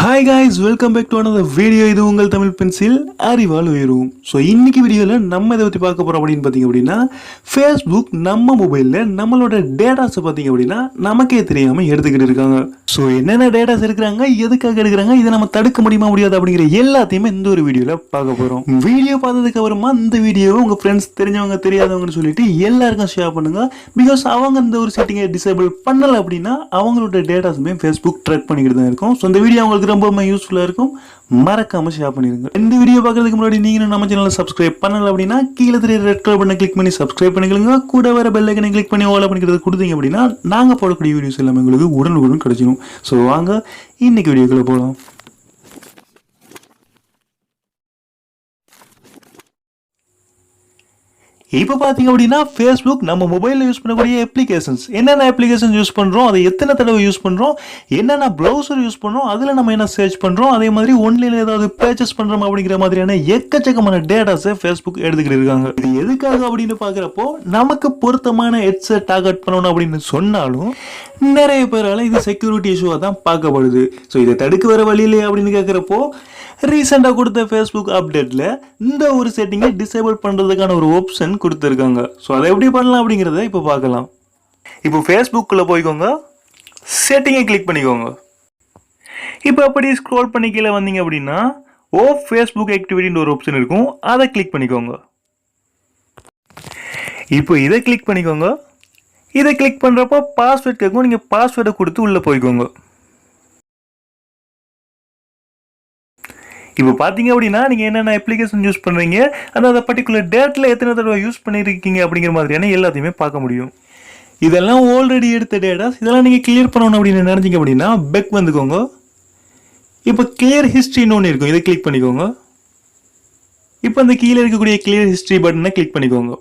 Hi guys, welcome back to another video. இது உங்கள் Tamil pencil அறிவால் உயரும். ஸோ இன்னைக்கு வீடியோவில் நம்ம இதை பற்றி பார்க்க போகிறோம் அப்படின்னு பார்த்தீங்க அப்படின்னா ஃபேஸ்புக் நம்ம மொபைலில் நம்மளோட டேட்டாஸை பார்த்தீங்க அப்படின்னா நமக்கே தெரியாமல் எடுத்துக்கிட்டு இருக்காங்க. ஸோ என்னென்ன டேட்டாஸ் எடுக்கிறாங்க, எதுக்காக எடுக்கிறாங்க, இதை நம்ம தடுக்க முடியாது அப்படிங்கிற எல்லாத்தையுமே இந்த ஒரு வீடியோவில் பார்க்க போகிறோம். வீடியோ பார்த்ததுக்கு அப்புறமா இந்த வீடியோவை உங்கள் ஃப்ரெண்ட்ஸ் தெரிஞ்சவங்க தெரியாதவங்கன்னு சொல்லிட்டு எல்லாருக்கும் ஷேர் பண்ணுங்க. பிகாஸ் அவங்க இந்த ஒரு செட்டிங்கை டிசேபிள் பண்ணலை அப்படின்னா அவங்களோட டேட்டாஸுமே ஃபேஸ்புக் ட்ராக் பண்ணிக்கிட்டு தான் இருக்கும். ஸோ இந்த வீடியோ உங்களுக்கு ரொம்ப யூஸ்ஃபுல்லா இருக்கும். மறக்காம ஷேர் பண்ணிருங்க. இந்த வீடியோ பார்க்கிறதுக்கு முன்னாடி நீங்க நம்ம சேனலை சப்ஸ்கிரைப் பண்ணல அப்படின்னா கீழே தெரிய ரெட் கலர் பட்டனை கிளிக் பண்ணி சப்ஸ்கிரைப் பண்ணிக்கோங்க. கூட வர பெல் ஐக்கனை கிளிக் பண்ணி ஆல் பண்ணிக்கிறது கொடுத்தீங்க அப்படின்னா நாங்க போடக்கூடிய வீடியோஸ் எல்லாமே உங்களுக்கு உடனுக்குடன் கிடைச்சிடும். ஸோ வாங்க இன்னைக்கு வீடியோக்குள்ள போகலாம். இப்போ பார்த்தீங்க அப்படின்னா ஃபேஸ்புக் நம்ம மொபைலில் யூஸ் பண்ணக்கூடிய அப்ளிகேஷன்ஸ் என்னென்ன அப்ளிகேஷன் யூஸ் பண்ணுறோம், அதை எத்தனை தடவை யூஸ் பண்ணுறோம், என்னென்ன ப்ரௌசர் யூஸ் பண்ணுறோம், அதில் நம்ம என்ன சர்ச் பண்ணுறோம், அதே மாதிரி ஒன்லைனில் ஏதாவது பர்ச்சேஸ் பண்ணுறோம் அப்படிங்கிற மாதிரியான எக்கச்சக்கமான டேட்டாஸை ஃபேஸ்புக் எடுத்துக்கிட்டு இருக்காங்க. இது எதுக்காக அப்படின்னு பார்க்குறப்போ நமக்கு பொருத்தமான ஹெட்ஸை டார்கெட் பண்ணணும் அப்படின்னு சொன்னாலும் நிறைய பேரால் இது செக்யூரிட்டி இஷ்யூவாக தான் பார்க்கப்படுது. ஸோ இதை தடுக்க வர வழியிலே அப்படின்னு கேட்குறப்போ ரீசெண்டாக கொடுத்த ஃபேஸ்புக் அப்டேட்டில் இந்த ஒரு செட்டிங்கை டிசேபிள் பண்ணுறதுக்கான ஒரு ஆப்ஷன் கொடுத்துருக்காங்க. ஸோ அதை எப்படி பண்ணலாம் அப்படிங்கிறத இப்போ பார்க்கலாம். இப்போ ஃபேஸ்புக்கில் போய்க்கோங்க, செட்டிங்கை கிளிக் பண்ணிக்கோங்க. இப்போ அப்படி ஸ்க்ரோல் பண்ணி கீழே வந்தீங்க அப்படின்னா ஃபேஸ்புக் ஆக்டிவிட்டின்னு ஒரு ஆப்ஷன் இருக்கும், அதை கிளிக் பண்ணிக்கோங்க. இப்போ இதை கிளிக் பண்ணிக்கோங்க. இதை கிளிக் பண்ணுறப்போ பாஸ்வேர்ட் கேட்கும், நீங்கள் பாஸ்வேர்டை கொடுத்து உள்ளே போய்க்கோங்க. இப்போ பார்த்தீங்க அப்படின்னா நீங்கள் என்னென்ன அப்ளிகேஷன் யூஸ் பண்ணுறீங்க, அந்த பர்டிகுலர் டேட்டில் எத்தனை தடவை யூஸ் பண்ணியிருக்கீங்க அப்படிங்கிற மாதிரியான எல்லாத்தையுமே பார்க்க முடியும். இதெல்லாம் ஆல்ரெடி எடுத்த டேட்டாஸ். இதெல்லாம் நீங்கள் கிளியர் பண்ணணும் அப்படின்னு நினச்சிங்க அப்படின்னா பெக் வந்துக்கோங்க. இப்போ கிளியர் ஹிஸ்ட்ரின்னு ஒன்று இருக்கும், இதை கிளிக் பண்ணிக்கோங்க. இப்போ அந்த கீழே இருக்கக்கூடிய கிளியர் ஹிஸ்ட்ரி பட்டனை கிளிக் பண்ணிக்கோங்க.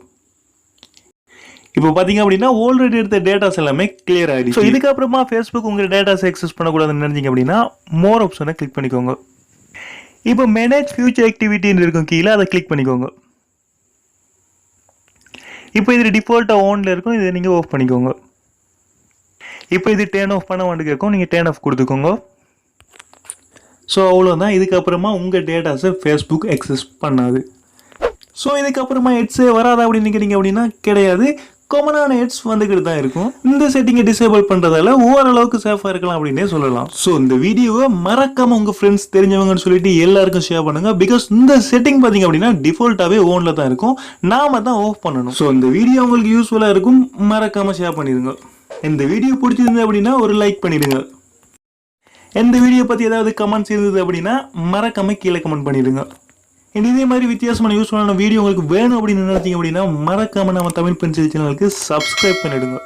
இப்போ பார்த்தீங்க அப்படின்னா ஆல்ரெடி எடுத்த டேட்டாஸ் எல்லாமே கிளியர் ஆகிடுச்சு. ஸோ இதுக்கப்புறமா ஃபேஸ்புக் உங்கள் டேட்டாஸ் எக்ஸஸ் பண்ணக்கூடாதுன்னு நினச்சிங்க அப்படின்னா மோர் ஆப்ஷனை கிளிக் பண்ணிக்கோங்க. இப்போ மேனேஜ் ஃபியூச்சர் ஆக்டிவிட்டின்னு இருக்கும் கீழே, அதை கிளிக் பண்ணிக்கோங்க. இப்போ இது டிஃபால்ட்டாக ஆனில் இருக்கும், இதை நீங்கள் ஆஃப் பண்ணிக்கோங்க. இப்போ இது டேர்ன் ஆஃப் பண்ண வேண்டிய கேட்கும், நீங்கள் டேர்ன் ஆஃப் கொடுத்துக்கோங்க. ஸோ அவ்வளோதான். இதுக்கப்புறமா உங்கள் டேட்டாஸை ஃபேஸ்புக் எக்ஸஸ் பண்ணாது. ஸோ இதுக்கப்புறமா ஹெட்ஸே வராதா அப்படின்னு நினைக்கிறீங்க அப்படின்னா கிடையாது. காமனான ஹெட்ஸ் வந்துக்கிட்டு தான் இருக்கும். இந்த செட்டிங்கை டிசேபிள் பண்ணுறதால ஓரளவுக்கு சேஃபாக இருக்கலாம் அப்படின்னே சொல்லலாம். ஸோ இந்த வீடியோவை மறக்காமல் உங்கள் ஃப்ரெண்ட்ஸ் தெரிஞ்சவங்கன்னு சொல்லிட்டு எல்லாருக்கும் ஷேர் பண்ணுங்கள். பிகாஸ் இந்த செட்டிங் பார்த்தீங்க அப்படின்னா டிஃபால்ட்டாகவே ஓனில் தான் இருக்கும், நாம தான் ஆஃப் பண்ணணும். ஸோ இந்த வீடியோ உங்களுக்கு யூஸ்ஃபுல்லாக இருக்கும், மறக்காமல் ஷேர் பண்ணிடுங்க. இந்த வீடியோ பிடிச்சிருந்து அப்படின்னா ஒரு லைக் பண்ணிடுங்க. இந்த வீடியோ பற்றி ஏதாவது கமெண்ட்ஸ் இருந்தது அப்படின்னா மறக்காமல் கீழே கமெண்ட் பண்ணிடுங்க. இதே மாதிரி வித்தியாசமான யூஸ்ஃபுல்லான வீடியோ உங்களுக்கு வேணும் அப்படின்னு நினைச்சீங்க அப்படின்னா மறக்காம நம்ம தமிழ் பென்சில் சேனலுக்கு சப்ஸ்கிரைப் பண்ணிடுங்க.